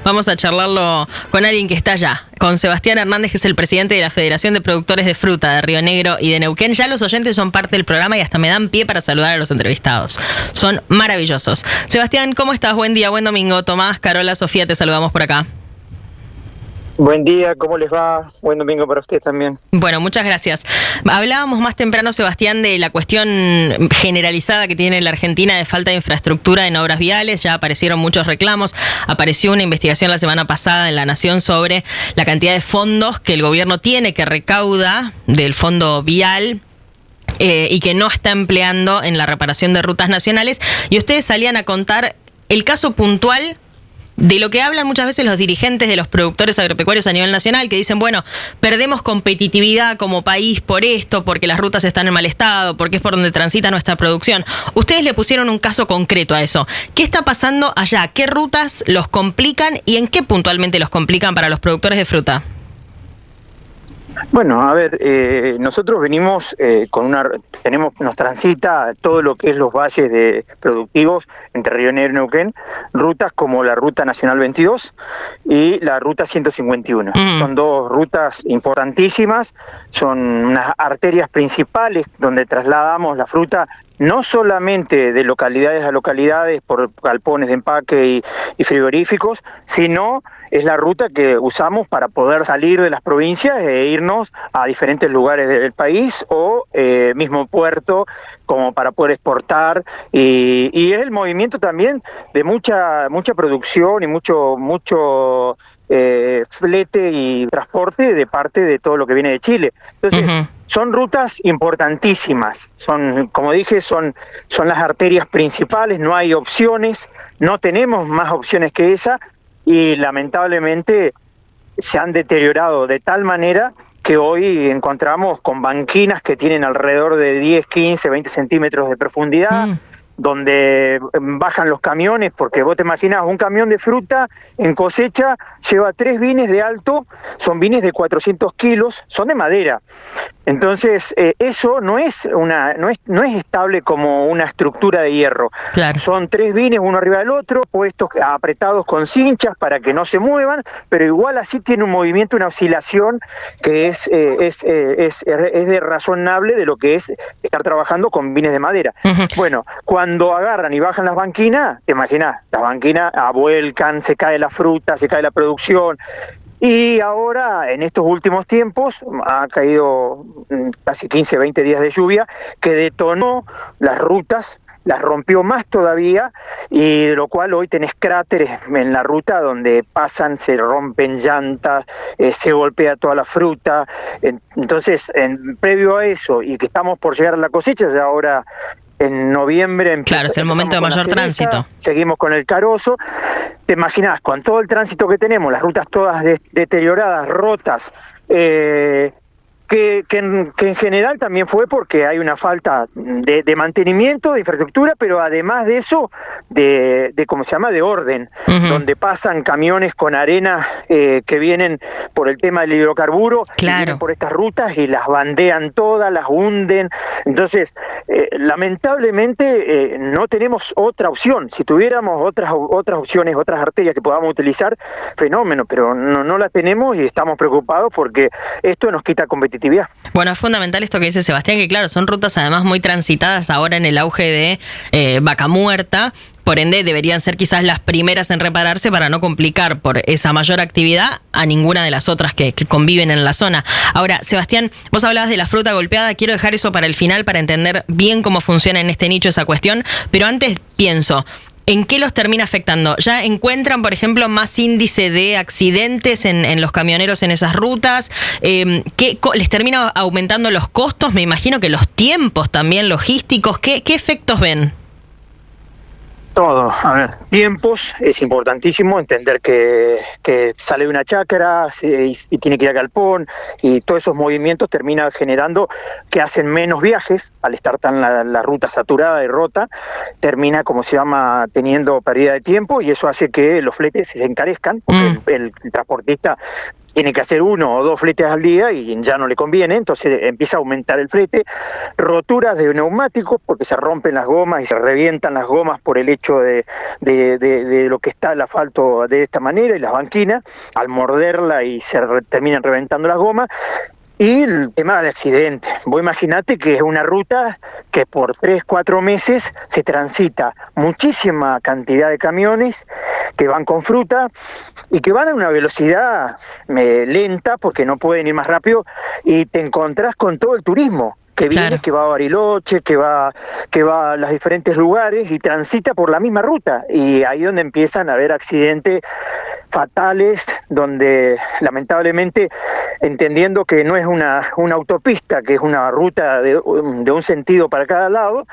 Vamos a charlarlo con alguien que está allá, con Sebastián Hernández, que es el presidente de la Federación de Productores de Fruta de Río Negro y de Neuquén. Ya los oyentes son parte del programa y hasta me dan pie para saludar a los entrevistados. Son maravillosos. Sebastián, ¿cómo estás? Buen día, buen domingo. Tomás, Carola, Sofía, te saludamos por acá. Buen día, ¿cómo les va? Buen domingo para ustedes también. Bueno, muchas gracias. Hablábamos más temprano, Sebastián, de la cuestión generalizada que tiene la Argentina de falta de infraestructura en obras viales. Ya aparecieron muchos reclamos. Apareció una investigación la semana pasada en La Nación sobre la cantidad de fondos que el gobierno tiene, que recauda del fondo vial, y que no está empleando en la reparación de rutas nacionales. Y ustedes salían a contar el caso puntual de lo que hablan muchas veces los dirigentes de los productores agropecuarios a nivel nacional, que dicen, bueno, perdemos competitividad como país por esto, porque las rutas están en mal estado, porque es por donde transita nuestra producción. Ustedes le pusieron un caso concreto a eso. ¿Qué está pasando allá? ¿Qué rutas los complican y en qué puntualmente los complican para los productores de fruta? Bueno, a ver, nosotros venimos nos transita todo lo que es los valles productivos entre Río Negro y Neuquén, rutas como la Ruta Nacional 22 y la Ruta 151. Son dos rutas importantísimas, son unas arterias principales donde trasladamos la fruta no solamente de localidades a localidades por galpones de empaque y frigoríficos, sino es la ruta que usamos para poder salir de las provincias e irnos a diferentes lugares del país o mismo puerto como para poder exportar y es el movimiento también de mucha producción y mucho flete y transporte de parte de todo lo que viene de Chile. Entonces, son rutas importantísimas, como dije, son las arterias principales, no hay opciones, no tenemos más opciones que esa y lamentablemente se han deteriorado de tal manera que hoy encontramos con banquinas que tienen alrededor de 10, 15, 20 centímetros de profundidad, donde bajan los camiones, porque vos te imaginas, un camión de fruta en cosecha lleva 3 bines de alto, son bines de 400 kilos, son de madera. Entonces, eso no es estable como una estructura de hierro. Claro. Son 3 bines uno arriba del otro, puestos apretados con cinchas para que no se muevan, pero igual así tiene un movimiento, una oscilación que es de razonable de lo que es estar trabajando con bines de madera. Bueno, cuando agarran y bajan las banquinas, te imaginas, las banquinas avuelcan, se cae la fruta, se cae la producción. Y ahora, en estos últimos tiempos, ha caído casi 15, 20 días de lluvia, que detonó las rutas, las rompió más todavía, y de lo cual hoy tenés cráteres en la ruta donde pasan, se rompen llantas, se golpea toda la fruta. Entonces, previo a eso, y que estamos por llegar a la cosecha, ya ahora en noviembre... Claro, es el momento de mayor tránsito. Seguimos con el carozo. Te imaginás, con todo el tránsito que tenemos, las rutas todas deterioradas, rotas, que en general también fue porque hay una falta de mantenimiento, de infraestructura, pero además de eso, de ¿cómo se llama?, de orden, donde pasan camiones con arena que vienen por el tema del hidrocarburo, claro, vienen por estas rutas y las bandean todas, las hunden. Entonces, lamentablemente no tenemos otra opción. Si tuviéramos otras opciones, otras arterias que podamos utilizar, fenómeno, pero no la tenemos y estamos preocupados porque esto nos quita competitividad. Bueno, es fundamental esto que dice Sebastián, que claro, son rutas además muy transitadas ahora en el auge de vaca muerta. Por ende, deberían ser quizás las primeras en repararse para no complicar por esa mayor actividad a ninguna de las otras que conviven en la zona. Ahora, Sebastián, vos hablabas de la fruta golpeada. Quiero dejar eso para el final para entender bien cómo funciona en este nicho esa cuestión. Pero antes pienso, ¿en qué los termina afectando? ¿Ya encuentran, por ejemplo, más índice de accidentes en los camioneros en esas rutas? ¿Qué les termina aumentando los costos? Me imagino que los tiempos también logísticos. ¿Qué efectos ven? Todo, a ver, tiempos, es importantísimo entender que sale de una chacra y tiene que ir al galpón, y todos esos movimientos terminan generando que hacen menos viajes, al estar tan la ruta saturada y rota, termina, como se llama, teniendo pérdida de tiempo, y eso hace que los fletes se encarezcan, porque el transportista tiene que hacer 1 o 2 fletes al día y ya no le conviene, entonces empieza a aumentar el flete, roturas de neumáticos porque se rompen las gomas y se revientan las gomas por el hecho de lo que está el asfalto de esta manera, y las banquinas, al morderla y terminan reventando las gomas. Y el tema de accidentes. Vos imaginate que es una ruta que por 3-4 meses se transita muchísima cantidad de camiones que van con fruta y que van a una velocidad lenta porque no pueden ir más rápido, y te encontrás con todo el turismo que viene, claro, que va a Bariloche, que va a los diferentes lugares y transita por la misma ruta, y ahí donde empiezan a haber accidentes fatales, donde lamentablemente, entendiendo que no es una autopista, que es una ruta de un sentido para cada lado,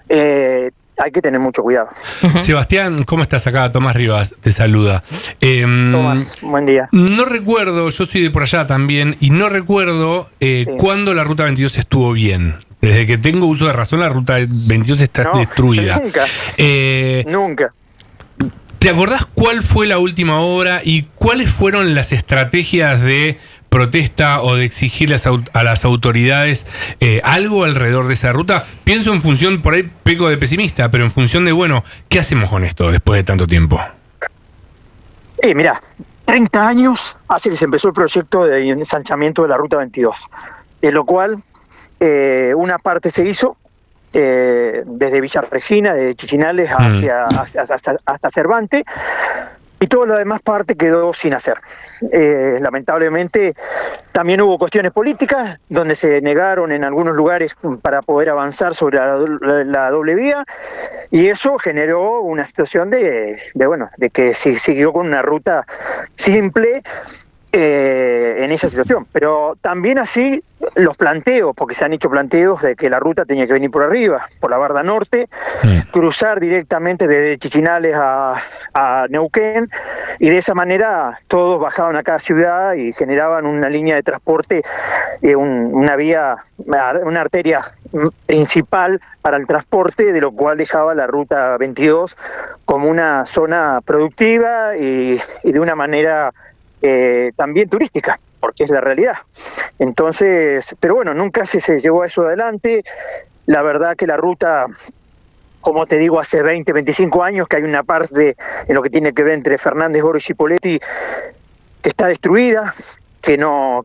hay que tener mucho cuidado. Sebastián, ¿cómo estás acá? Tomás Rivas te saluda. Tomás, buen día. No recuerdo, yo soy de por allá también, y no recuerdo cuándo la Ruta 22 estuvo bien. Desde que tengo uso de razón, la Ruta 22 está destruida. Nunca. Nunca. ¿Te acordás cuál fue la última obra y cuáles fueron las estrategias de protesta o de exigir a las autoridades algo alrededor de esa ruta? Pienso en función, por ahí peco de pesimista, pero en función de, bueno, ¿qué hacemos con esto después de tanto tiempo? Mirá, 30 años hace que se empezó el proyecto de ensanchamiento de la Ruta 22, de lo cual una parte se hizo desde Villa Regina, de Chichinales hasta Cervantes, y toda la demás parte quedó sin hacer. Lamentablemente también hubo cuestiones políticas donde se negaron en algunos lugares para poder avanzar sobre la doble vía, y eso generó una situación de que se siguió con una ruta simple en esa situación. Pero también así los planteos, porque se han hecho planteos de que la ruta tenía que venir por arriba, por la Barda Norte, cruzar directamente desde Chichinales a Neuquén, y de esa manera todos bajaban a cada ciudad y generaban una línea de transporte, una vía, una arteria principal para el transporte, de lo cual dejaba la Ruta 22 como una zona productiva y de una manera también turística, porque es la realidad. Entonces, pero bueno, nunca se llevó eso adelante. La verdad que la ruta, como te digo, hace 20, 25 años que hay una parte en lo que tiene que ver entre Fernández Oro y Cipolletti que está destruida, que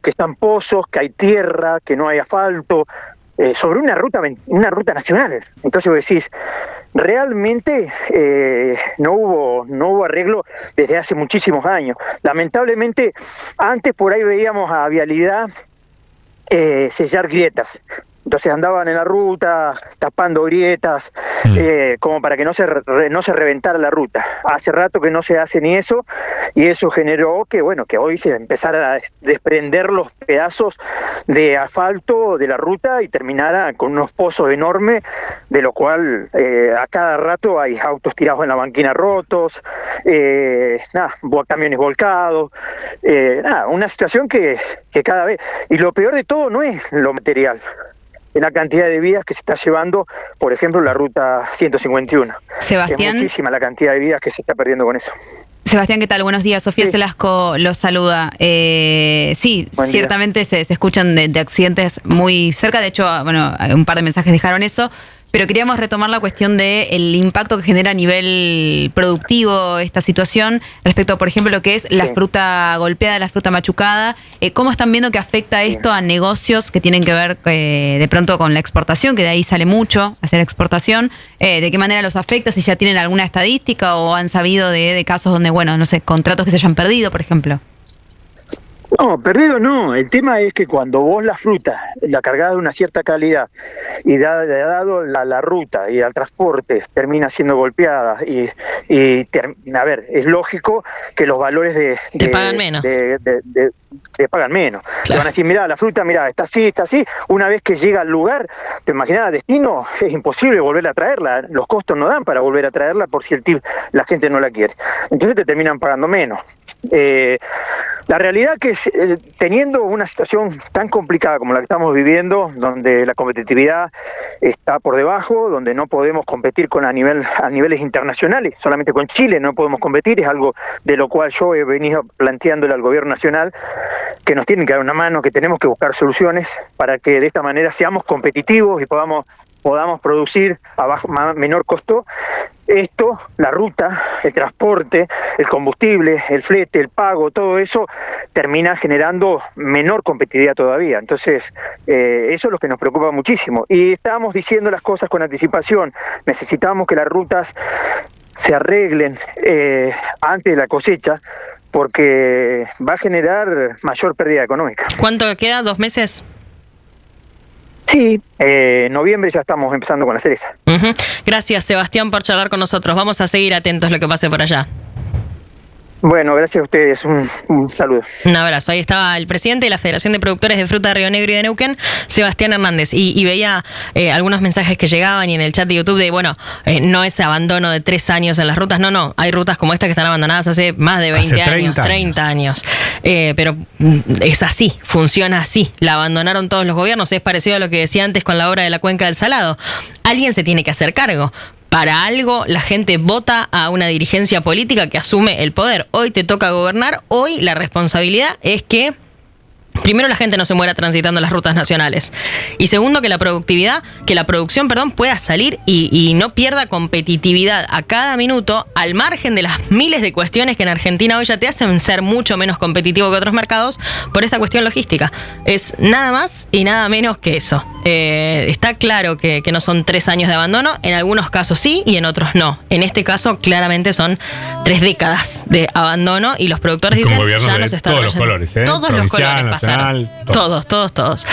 están pozos, que hay tierra, que no hay asfalto, sobre una ruta nacional. Entonces vos decís, realmente no hubo arreglo desde hace muchísimos años. Lamentablemente, antes por ahí veíamos a Vialidad sellar grietas. Entonces andaban en la ruta tapando grietas, como para que no se reventara la ruta. Hace rato que no se hace ni eso, y eso generó que hoy se empezara a desprender los pedazos de asfalto de la ruta y terminara con unos pozos enormes, de lo cual a cada rato hay autos tirados en la banquina rotos, camiones volcados, una situación que cada vez... Y lo peor de todo no es lo material, en la cantidad de vidas que se está llevando, por ejemplo, la ruta 151. Sebastián, es muchísima la cantidad de vidas que se está perdiendo con eso. Sebastián, ¿qué tal? Buenos días. Sofía Celasco los saluda. Sí, buen ciertamente se escuchan de accidentes muy cerca. De hecho, un par de mensajes dejaron eso. Pero queríamos retomar la cuestión del impacto que genera a nivel productivo esta situación respecto, por ejemplo, lo que es la fruta golpeada, la fruta machucada. ¿Cómo están viendo que afecta esto a negocios que tienen que ver de pronto con la exportación, que de ahí sale mucho hacer exportación? ¿De qué manera los afecta? Si ya tienen alguna estadística o han sabido de casos donde, contratos que se hayan perdido, por ejemplo. No, perdido no. El tema es que cuando vos la fruta la cargás de una cierta calidad y dado la ruta y al transporte termina siendo golpeada es lógico que los valores te pagan menos. Te pagan menos. Claro. Te van a decir, la fruta, está así. Una vez que llega al lugar, te imaginas, a destino, es imposible volver a traerla. Los costos no dan para volver a traerla por si la gente no la quiere. Entonces te terminan pagando menos. La realidad que es, teniendo una situación tan complicada como la que estamos viviendo, donde la competitividad está por debajo, donde no podemos competir a niveles internacionales, solamente con Chile no podemos competir, es algo de lo cual yo he venido planteándole al gobierno nacional, que nos tienen que dar una mano, que tenemos que buscar soluciones para que de esta manera seamos competitivos y podamos producir a menor costo. Esto, la ruta, el transporte, el combustible, el flete, el pago, todo eso termina generando menor competitividad todavía. Entonces, eso es lo que nos preocupa muchísimo. Y estábamos diciendo las cosas con anticipación. Necesitamos que las rutas se arreglen antes de la cosecha, porque va a generar mayor pérdida económica. ¿Cuánto queda? ¿2 meses? Sí, en noviembre ya estamos empezando con la cereza. Gracias, Sebastián, por charlar con nosotros. Vamos a seguir atentos a lo que pase por allá. Bueno, gracias a ustedes. Un saludo. Un abrazo. Ahí estaba el presidente de la Federación de Productores de Fruta de Río Negro y de Neuquén, Sebastián Hernández. Y veía algunos mensajes que llegaban y en el chat de YouTube de, no es abandono de 3 años en las rutas. No. Hay rutas como esta que están abandonadas hace más de 20 años, 30 años. Pero es así, funciona así. La abandonaron todos los gobiernos. Es parecido a lo que decía antes con la obra de la Cuenca del Salado. Alguien se tiene que hacer cargo. Para algo la gente vota a una dirigencia política que asume el poder. Hoy te toca gobernar, hoy la responsabilidad es que primero la gente no se muera transitando las rutas nacionales y segundo que la producción pueda salir y no pierda competitividad a cada minuto, al margen de las miles de cuestiones que en Argentina hoy ya te hacen ser mucho menos competitivo que otros mercados por esta cuestión logística. Es nada más y nada menos que eso. Está claro que no son 3 años de abandono, en algunos casos sí y en otros no. En este caso claramente son 3 décadas de abandono y los productores dicen ya nos está todos los colores, todos los colores pasaron. Todos.